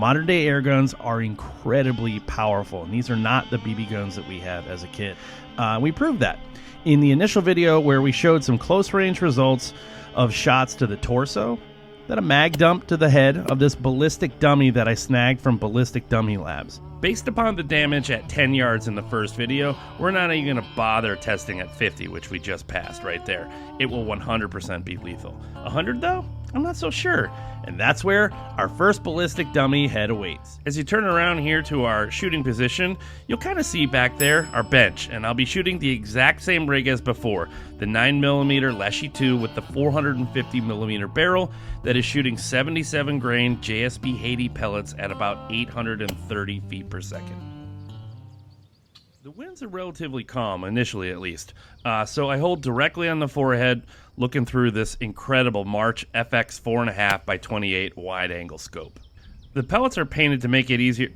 Modern day air guns are incredibly powerful, and these are not the BB guns that we had as a kid. We proved that in the initial video where we showed some close range results of shots to the torso, then a mag dump to the head of this ballistic dummy that I snagged from Ballistic Dummy Labs. Based upon the damage at 10 yards in the first video, we're not even going to bother testing at 50, which we just passed right there. It will 100% be lethal. 100 though? I'm not so sure. And that's where our first ballistic dummy head awaits. As you turn around here to our shooting position, you'll kind of see back there our bench, and I'll be shooting the exact same rig as before, the 9mm Leshiy 2 with the 450mm barrel that is shooting 77 grain JSB Haiti pellets at about 830 feet per second. The winds are relatively calm, initially at least, so I hold directly on the forehead, looking through this incredible March FX 4.5 by 28 wide-angle scope. The pellets are painted to make it easier.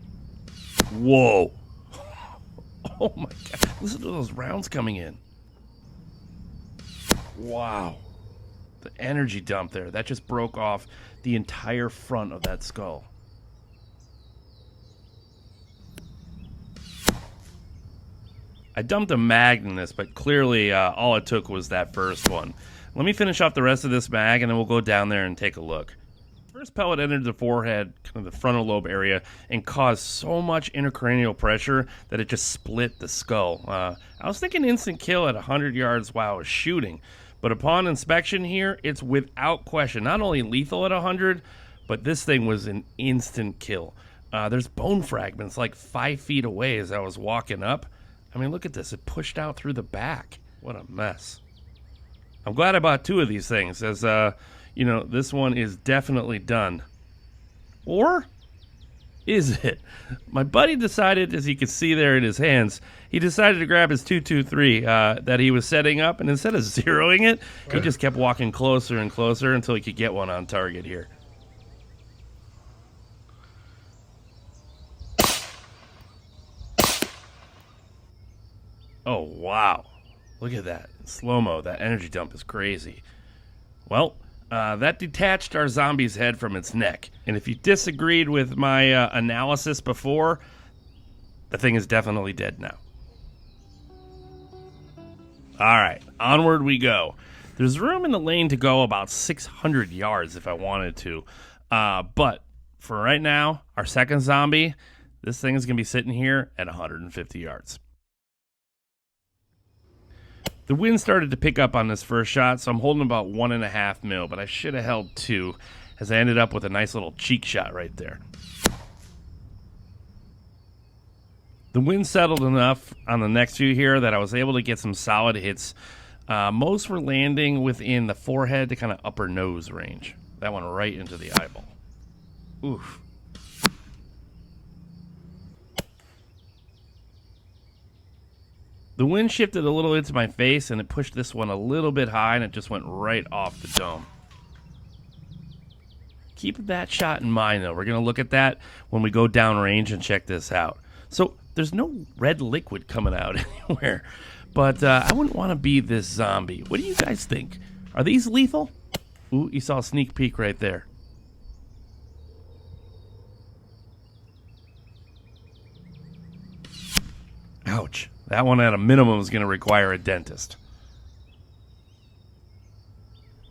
Whoa! Oh my god, listen to those rounds coming in. Wow. The energy dump there, that just broke off the entire front of that skull. I dumped a mag in this, but clearly all it took was that first one. Let me finish off the rest of this mag, and then we'll go down there and take a look. First pellet entered the forehead, kind of the frontal lobe area, and caused so much intracranial pressure that it just split the skull. I was thinking instant kill at 100 yards while I was shooting, but upon inspection here, it's without question not only lethal at 100, but this thing was an instant kill. There's bone fragments like 5 feet away as I was walking up. I mean, look at this. It pushed out through the back. What a mess. I'm glad I bought 2 of these things, as, you know, this one is definitely done. Or is it? My buddy decided, as you can see there in his hands, he decided to grab his 223 that he was setting up, and instead of zeroing it, he just kept walking closer and closer until he could get one on target here. Oh, wow. Look at that. In slow-mo, that energy dump is crazy. Well, that detached our zombie's head from its neck. And if you disagreed with my analysis before, the thing is definitely dead now. Alright, onward we go. There's room in the lane to go about 600 yards if I wanted to. But for right now, our second zombie, this thing is going to be sitting here at 150 yards. The wind started to pick up on this first shot, so I'm holding about 1.5 mil, but I should have held 2, as I ended up with a nice little cheek shot right there. The wind settled enough on the next few here that I was able to get some solid hits. Most were landing within the forehead to kind of upper nose range. That one right into the eyeball. Oof. The wind shifted a little into my face, and it pushed this one a little bit high, and it just went right off the dome. Keep that shot in mind, though. We're going to look at that when we go downrange and check this out. So there's no red liquid coming out anywhere, but I wouldn't want to be this zombie. What do you guys think? Are these lethal? Ooh, you saw a sneak peek right there. Ouch. That one at a minimum is going to require a dentist.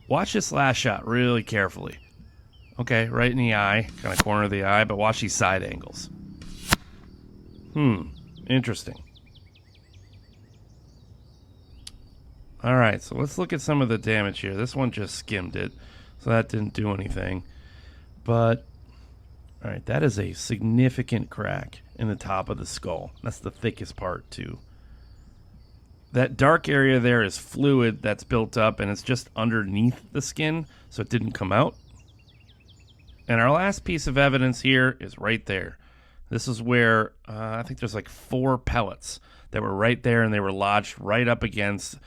Watch this last shot really carefully. Okay, right in the eye, kind of corner of the eye, but watch these side angles. Interesting. Alright, so let's look at some of the damage here. This one just skimmed it, so that didn't do anything. But, alright, that is a significant crack in the top of the skull. That's the thickest part, too. That dark area there is fluid that's built up, and it's just underneath the skin, so it didn't come out. And our last piece of evidence here is right there. This is where I think there's like 4 pellets that were right there, and they were lodged right up against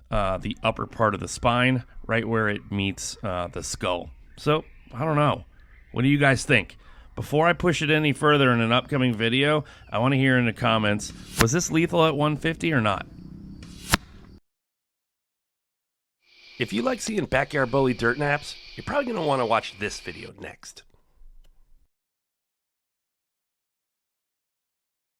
the upper part of the spine, right where it meets the skull. So, I don't know. What do you guys think? Before I push it any further in an upcoming video, I want to hear in the comments, was this lethal at 150 or not? If you like seeing backyard bully dirt naps, you're probably going to want to watch this video next.